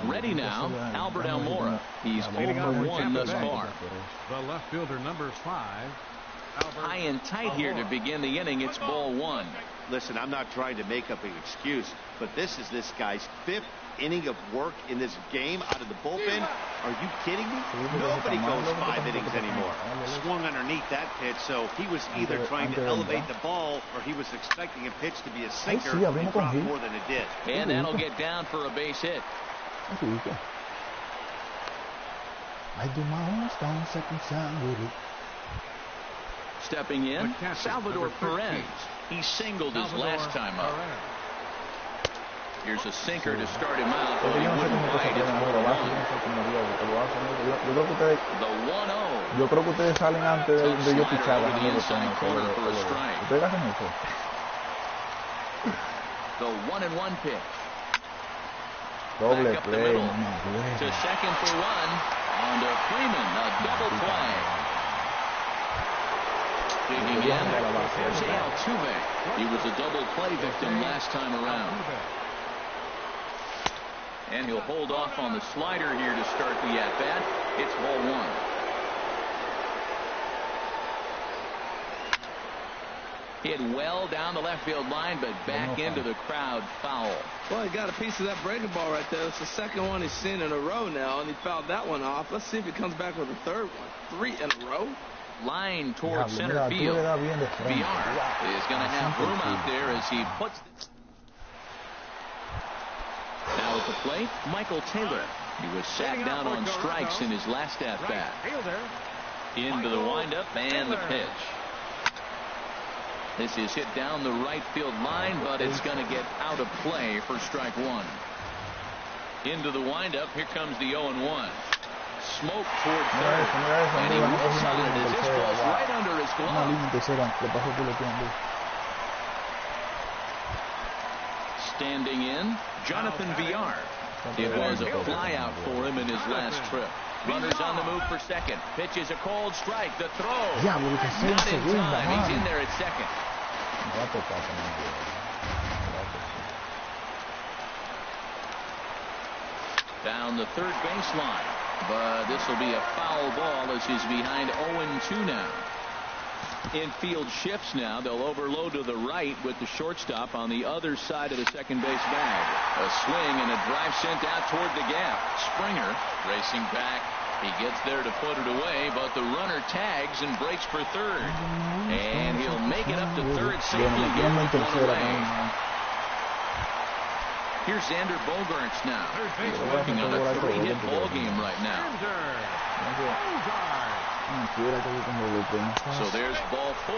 Ready now, Albert Almora. He's 0 for 1 thus far. The left fielder, number 5. High and tight here to begin the inning. It's ball 1. Listen, I'm not trying to make up an excuse, but this is this guy's 5th inning of work in this game out of the bullpen. Are you kidding me? Nobody goes 5 innings anymore. Swung underneath that pitch, so he was either trying to elevate the ball or he was expecting a pitch to be a sinker and drop more than it did. And that'll get down for a base hit. Stepping in, Salvador Perez. He singled his last time up. Here's a sinker to start him out. But he wouldn't bite. It's ball 1. The 1-0. Yo creo que ustedes salen antes de yo pichar. Over the inside corner for a strike. Ustedes hacen eso. The 1-1 pitch. Doble Back up the play. middle. To second for 1. On to Freeman. A double play. Digging in. There's Altuve. He was a double play victim last time around. And he'll hold off on the slider here to start the at-bat. It's ball 1. Hit well down the left field line, but back into the crowd foul. Well, he got a piece of that breaking ball right there. It's the second one he's seen in a row now, and he fouled that one off. Let's see if he comes back with a third one. 3 in a row. Line toward center field. VR is going to have room out there as he puts. Now at the plate, Michael Taylor. He was sat down on strikes in his last at-bat. Into the windup and the pitch. This is hit down the right field line, but it's going to get out of play for strike 1. Into the windup. Here comes the 0-1. Smoke toward third. And he whiffs on it as this falls right under his glove. Standing in, Jonathan Villar. It was a flyout for him in his last trip. Runners on the move for second. Pitch is a cold strike. The throw. Not in time. He's in there at second. Down the third baseline. But this will be a foul ball as he's behind 0-2 now. Infield shifts now. They'll overload to the right with the shortstop on the other side of the second base bag. A swing and a drive sent out toward the gap. Springer racing back. He gets there to put it away, but the runner tags and breaks for third. And he'll make it up to third safely here with one away. Here's Xander Bogaerts now. He's working on a 3-hit ball game right now. So there's ball 4.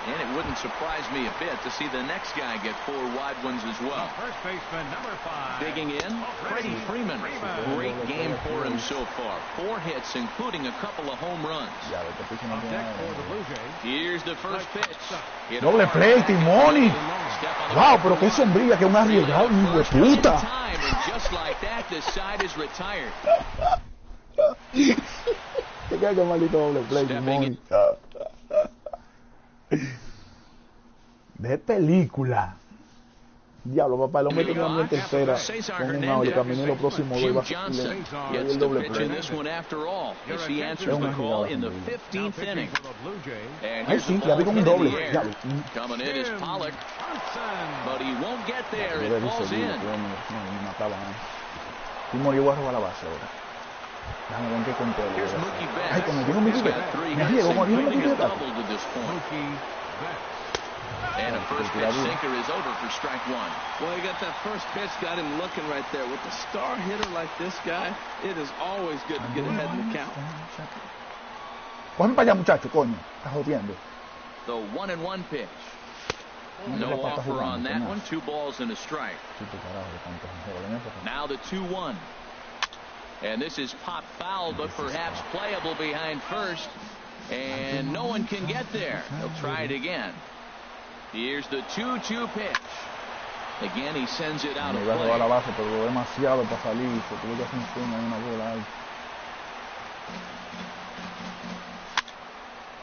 And it wouldn't surprise me a bit to see the next guy get 4 wide ones as well. First baseman, number 5. Digging in, Freddie Freeman. Great game for him so far. 4 hits, including a couple of home runs. Here's the first pitch. Doble play, Timoni. Wow, pero qué sombrilla, que un arriesgado, hijo de puta. And just like that, the side is retired. Te cae que maldito doble play, Timoni. De película. Diablo, papá, el hombre tenía una tercera con un out y caminé los próximos 2 y el doble play. Ay, sí, la vi con un doble. Diablo. Coming in is Pollock, but he won't get there. It falls in. Timor, yo voy a robar la base ahora. Déjame ver qué control. Here's Mookie Betts. Ay, como dijo Mookie Betts. Me riego, como dijo Mookie Betts. And a first pitch sinker is over for strike 1. Well, you got that first pitch, got him looking right there. With a star hitter like this guy, it is always good to get ahead in the count. Cogen para allá, muchacho, coño. Estás jodiendo. The 1-1 pitch. No offer on that one. 2 balls and a strike. Now the 2-1. And this is pop foul, but perhaps playable behind first. And no one can get there. He'll try it again. Here's the 2-2 pitch. Again, he sends it out of play.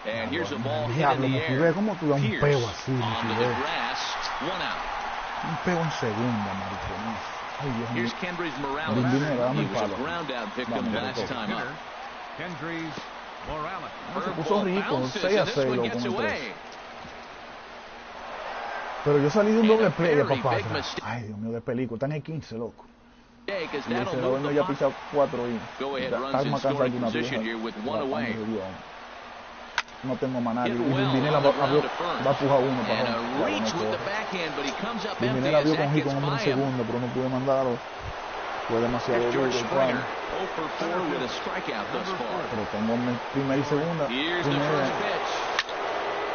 And here's a ball hit Diablo, in the Mukibé, air. ¿cómo tú das un Pierce peo así, onto the Mukibé? grass, 1 out. Un peo en segunda, maricón. Ay, Dios mío. Here's Kendrys Morales. Dime, dame He el was a palo. ground out victim Vamos, last toca. time up. Kendrys Morales. Se puso rico, 6 a 6 one con gets el 3. away. Pero yo salí de un doble play de very papá big atrás. mistake. Ay, Dios mío, de película. Están en 15, loco. Yeah, 'cause Y el that'll senador move me the había pisado 4 y Go ahead, está runs más in cansado scoring que una position vieja. here with 1 away. No tengo maná. Y Hit well Dinela on va the ground to a first. pujar uno para And abajo. a reach with the backhand, but he comes up Y empty Dinela as vio that con hit gets con hombre en by him. segundo, pero no pude mandarlo. Fue demasiado Here's duro George el Springer, palo. 0 for 4 with a strikeout thus far. Pero tengo primera y segunda. Here's the Primera. first pitch.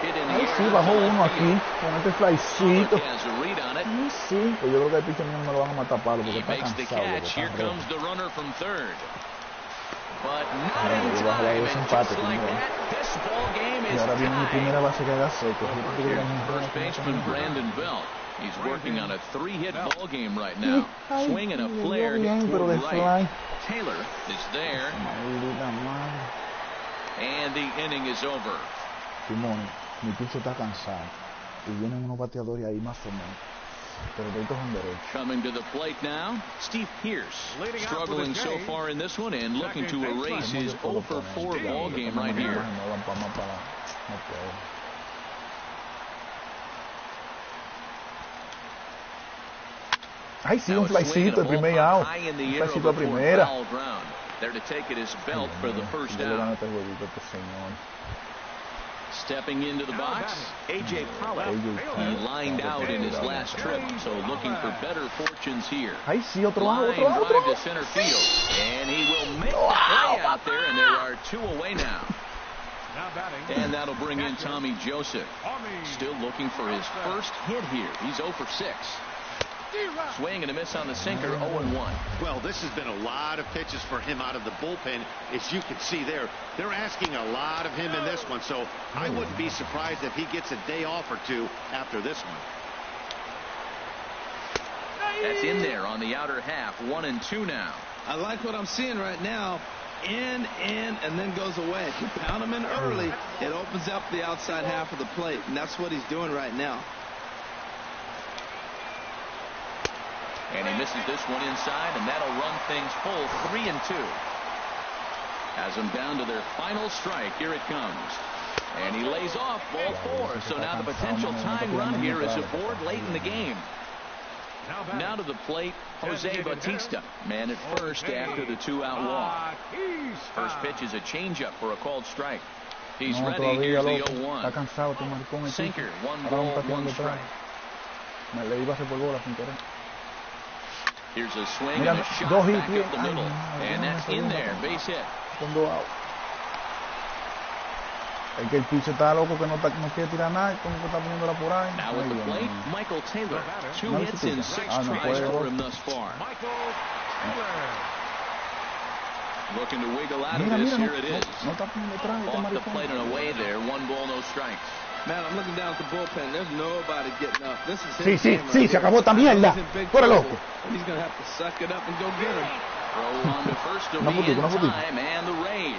Hit in the Ay, air sí, to bajó left uno field. aquí con este flycito. Pollock has a read on it. Ay, sí. Pues yo creo que el pitcher mío me lo van a matar palo porque He está makes the cansado. catch. Está Here rojo. comes the runner from third. But not Ay, in yo bajo la time. dos And empate just like primero. that, this ball game Y is ahora viene mi primera tied. base que haga seco. First baseman Brandon Belt. He's working on a 3-hit ball game right now. Ay, Swing and a me flare dio bien, hit pero de toward right. fly. Taylor is there, Maldita madre. and the inning is over. Simón, mi picho está cansado. Y vienen unos bateadores ahí más o menos. Pero todos son derechos. Coming to the plate now, Steve Pearce, struggling so far in this one and looking to erase his 0 for 4 ball game right here. Ay, sí, Now un a swing and flycito, a el ball primer popped out. high in the Un air flycito a over toward primera. foul ground. There to take it is Belt for the first Yo le gano out. este jueguito a este señor. Stepping into the box, A.J. Pollock. He lined out in his last trip, so looking for better fortunes here. Ay, sí, otro out, Line otro out, otro drive to out. center field, and he will make the play out there, and there are 2 away now. Now batting. And that'll bring in Tommy Joseph. Still looking for his first hit here. He's 0 for 6. Swing and a miss on the sinker, 0-1. Well, this has been a lot of pitches for him out of the bullpen. As you can see there, they're asking a lot of him in this one, so I wouldn't be surprised if he gets a day off or 2 after this one. That's in there on the outer half, 1-2 now. I like what I'm seeing right now. In, and then goes away. If you pound him in early, it opens up the outside half of the plate, and that's what he's doing right now. And he misses this one inside, and that'll run things full, 3-2. Has them down to their final strike. Here it comes. And he lays off ball 4. So now the potential tying run here is aboard late in the game. Now to the plate, Jose Bautista, man at first after the 2-out walk. First pitch is a changeup for a called strike. He's No, ready. todavía, Here's the loco. 0-1. Está cansado, tu maricón. Sinker, 1 Ahora ball, está 1 tirando strike. atrás. Me le iba a hacer por bola sin querer. Here's a swing Mira, and a shot dos back hits, up the ay, middle. no, And no, that's no, in no, there, no. base hit. Con 2 outs. Es que el pitcher está loco que no quiere tirar nada, como que está poniéndola por ahí. Now Ay, at the Dios plate, mío. Michael Taylor. 2 No hits in 6 no tries puede, for no. him thus far. Michael Taylor. Looking to wiggle out of Mira, this. mira, Here it no, is. no está poniendo atrás, este Off the maricón. plate and away there. 1 ball, no strikes. Man, I'm looking down at the bullpen. There's nobody getting up. This is Sí, his sí, game sí, right se here. acabó esta I know mierda. he's in big Tú eres trouble, loco. and he's going to have to suck it up and go get him. Throw on to first to Una be in fotito, una fotito. time, and the Rays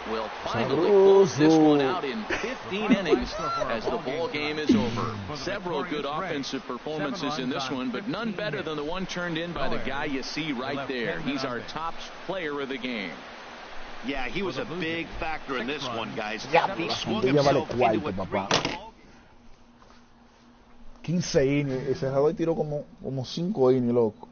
will finally close this one out in 15 innings as the ball game is over. Several good offensive performances in this one, but none better than the one turned in by the guy you see right there. He's our top player of the game. Yeah, he was a big factor in this one, guys. He swung Ella vale himself cuarto, into a papá. 3-hit ball 15 innings, el cerrador tiró como 5 innings, loco.